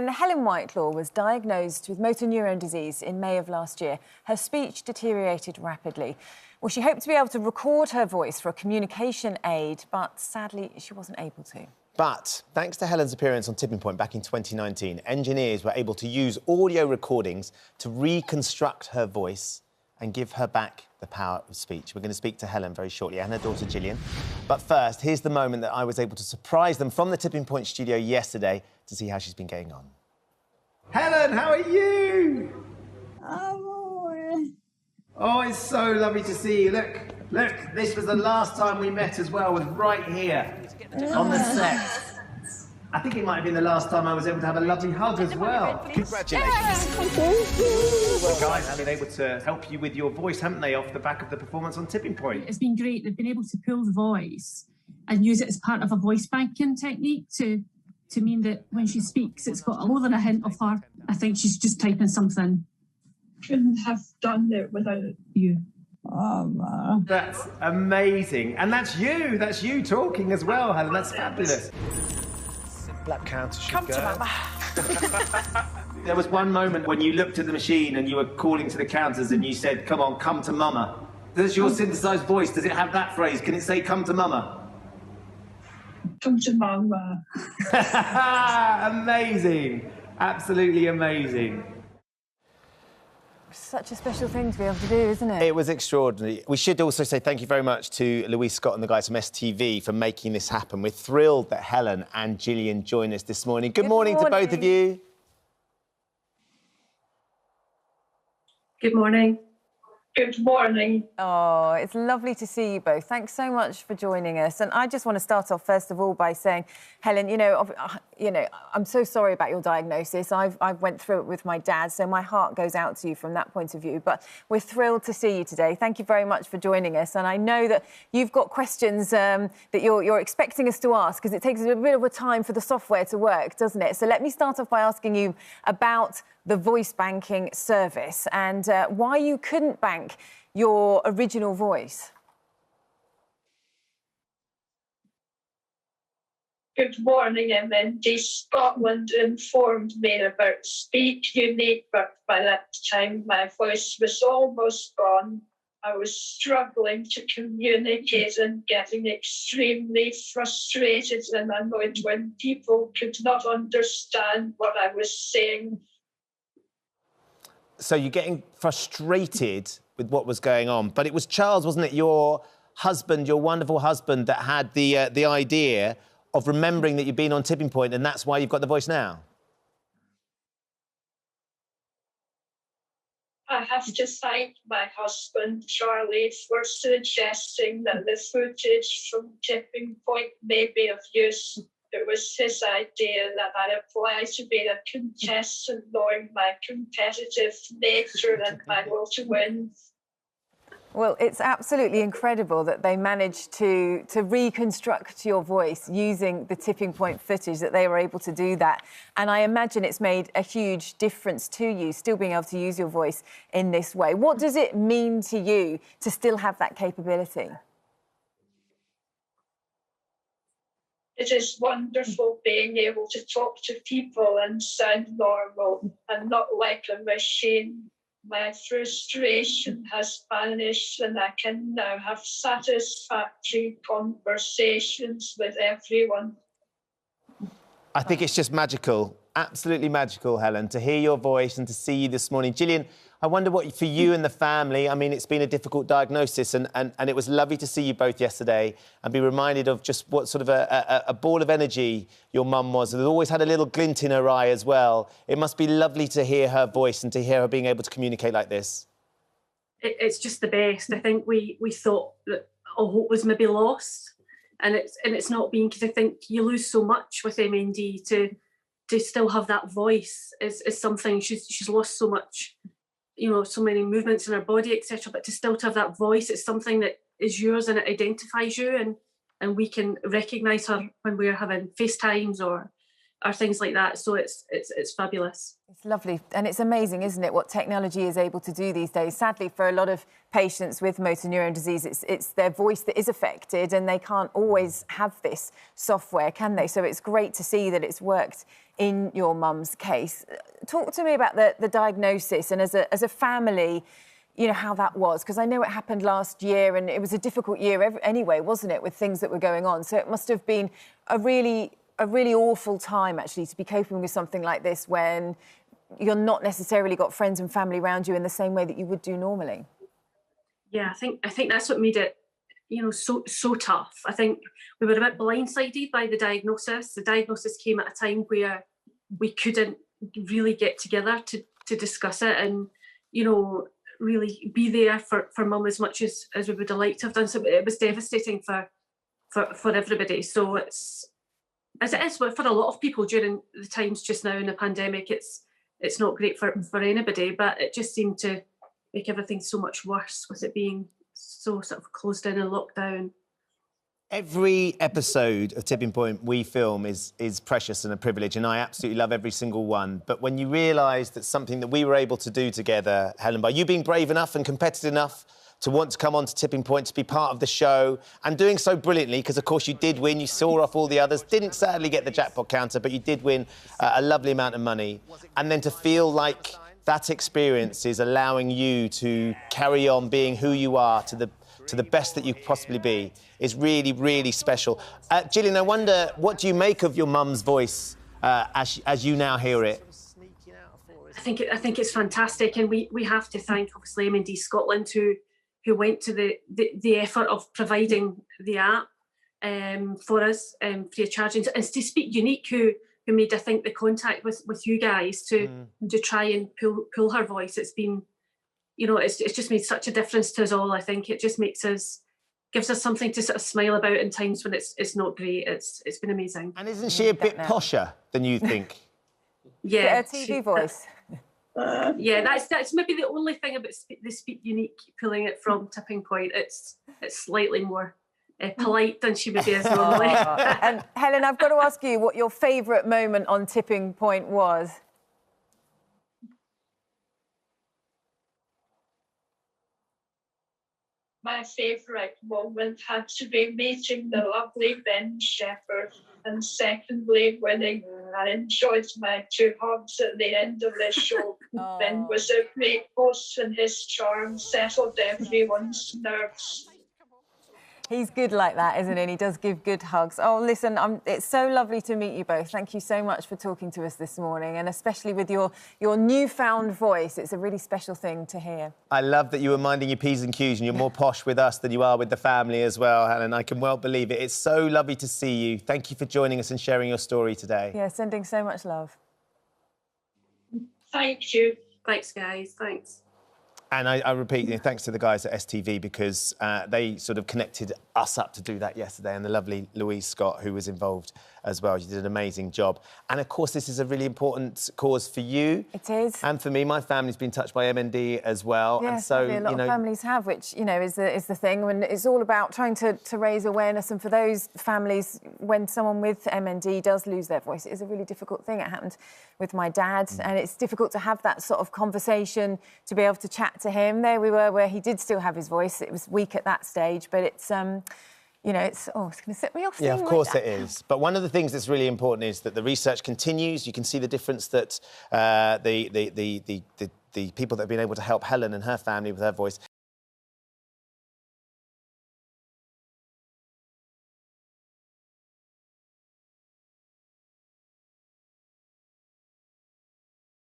When Helen Whitelaw was diagnosed with motor neurone disease in May of last year, her speech deteriorated rapidly. Well, she hoped to be able to record her voice for a communication aid, but sadly, she wasn't able to. But thanks to Helen's appearance on Tipping Point back in 2019, engineers were able to use audio recordings to reconstruct her voice and give her back the power of speech. We're going to speak to Helen very shortly and her daughter Gillian. But first, here's the moment that I was able to surprise them from the Tipping Point studio yesterday to see how she's been getting on. Helen, how are you? Oh, it's so lovely to see you. Look, this was the last time we met as well, was right here on the set. I think it might have been the last time I was able to have a lovely hug as well. Congratulations. The guys have been able to help you with your voice, haven't they, off the back of the performance on Tipping Point? It's been great. They've been able to pull the voice and use it as part of a voice banking technique to mean that when she speaks, it's got more than a hint of her. I think she's just typing something. Couldn't have done it without you. That's amazing. And that's you talking as well, Helen. That's fabulous. Black counter should Come go. to Mama. There was one moment when you looked at the machine and you were calling to the counters and you said, come on, come to Mama. Does your synthesised voice, does it have that phrase? Can it say, come to Mama? Come to Mama. Amazing. Absolutely amazing. Such a special thing to be able to do, isn't it? It was extraordinary. We should also say thank you very much to Louise Scott and the guys from STV for making this happen. We're thrilled that Helen and Gillian join us this morning. Good morning to both of you. Good morning. Good morning. Oh, it's lovely to see you both. Thanks so much for joining us. And I just want to start off, first of all, by saying, Helen, I'm so sorry about your diagnosis. I've went through it with my dad, so my heart goes out to you from that point of view. But we're thrilled to see you today. Thank you very much for joining us. And I know that you've got questions that you're expecting us to ask, because it takes a bit of a time for the software to work, doesn't it? So let me start off by asking you about the voice banking service and why you couldn't bank your original voice. Good morning, MND. Scotland informed me about Speak Unique, but by that time my voice was almost gone. I was struggling to communicate and getting extremely frustrated and annoyed when people could not understand what I was saying. So you're getting frustrated with what was going on. But it was Charles, wasn't it, your husband, your wonderful husband, that had the idea of remembering that you've been on Tipping Point, and that's why you've got the voice now? I have to thank my husband, Charlie, for suggesting that the footage from Tipping Point may be of use. It was his idea that I apply to be a contestant, knowing my competitive nature and my will to win. Well, it's absolutely incredible that they managed to reconstruct your voice using the Tipping Point footage, that they were able to do that. And I imagine it's made a huge difference to you, still being able to use your voice in this way. What does it mean to you to still have that capability? It is wonderful being able to talk to people and sound normal and not like a machine. My frustration has vanished and I can now have satisfactory conversations with everyone. I think it's just magical, absolutely magical, Helen, to hear your voice and to see you this morning. Gillian, I wonder what, for you and the family, I mean, it's been a difficult diagnosis and it was lovely to see you both yesterday and be reminded of just what sort of a ball of energy your mum was. And always had a little glint in her eye as well. It must be lovely to hear her voice and to hear her being able to communicate like this. It's just the best. I think we thought that all hope was maybe lost, and it's not been, because I think you lose so much with MND to still have that voice is something. She's lost so much, so many movements in her body, etc. But to still have that voice, it's something that is yours and it identifies you, and we can recognise her when we're having FaceTimes or or things like that. So it's fabulous. It's lovely. And it's amazing, isn't it, what technology is able to do these days. Sadly, for a lot of patients with motor neuron disease, it's their voice that is affected, and they can't always have this software, can they? So it's great to see that it's worked in your mum's case. Talk to me about the diagnosis, and as a family, you know, how that was, because I know it happened last year, and it was a difficult year anyway, wasn't it, with things that were going on. So it must have been a really awful time, actually, to be coping with something like this when you're not necessarily got friends and family around you in the same way that you would do normally. Yeah, I think that's what made it, you know, so tough. I think we were a bit blindsided by the diagnosis. The diagnosis came at a time where we couldn't really get together to discuss it and, you know, really be there for mum as much as we would have liked to have done. So it was devastating for everybody. So it's, as it is for a lot of people during the times just now in the pandemic, it's not great for anybody, but it just seemed to make everything so much worse with it being so sort of closed in and locked down. Every episode of Tipping Point we film is precious and a privilege, and I absolutely love every single one. But when you realise that something that we were able to do together, Helen, by you being brave enough and competitive enough to want to come on to Tipping Point, to be part of the show, and doing so brilliantly, because, of course, you did win. You saw off all the others. Didn't sadly get the jackpot counter, but you did win a lovely amount of money. And then to feel like that experience is allowing you to carry on being who you are to the best that you could possibly be is really, really special. Gillian, I wonder, what do you make of your mum's voice as you now hear it? I think it's fantastic, and we have to thank, obviously, MND Scotland, who went to the effort of providing the app for us free of charge, and to Speak Unique, who made, I think, the contact with you guys to try and pull her voice. It's been, you know, it's just made such a difference to us all. I think it just gives us something to sort of smile about in times when it's not great. It's been amazing. And isn't she a bit posher than you think? Yeah, her TV voice. Yeah, that's maybe the only thing about the Speak Unique pulling it from Tipping Point. It's slightly more polite than she maybe is normally. And Helen, I've got to ask you what your favourite moment on Tipping Point was. My favourite moment had to be meeting the lovely Ben Shepherd, and secondly, winning. I enjoyed my 2 hugs at the end of the show. Ben was a great host, and his charm settled everyone's nerves. He's good like that, isn't he? And he does give good hugs. Oh, listen, it's so lovely to meet you both. Thank you so much for talking to us this morning, and especially with your newfound voice. It's a really special thing to hear. I love that you were minding your P's and Q's, and you're more posh with us than you are with the family as well, Helen. I can well believe it. It's so lovely to see you. Thank you for joining us and sharing your story today. Yeah, sending so much love. Thank you. Thanks, guys. Thanks. And I repeat, thanks to the guys at STV, because they sort of connected us up to do that yesterday, and the lovely Louise Scott, who was involved as well. She did an amazing job. And, of course, this is a really important cause for you. It is. And for me. My family's been touched by MND as well. Yes, and so, a lot of families have, which, you know, is the thing. And it's all about trying to raise awareness. And for those families, when someone with MND does lose their voice, it is a really difficult thing. It happened with my dad, and it's difficult to have that sort of conversation, to be able to chat to him. There we were, where he did still have his voice. It was weak at that stage, but it's, you know, it's going to set me off. Yeah, of course it is. But one of the things that's really important is that the research continues. You can see the difference that the people that have been able to help Helen and her family with her voice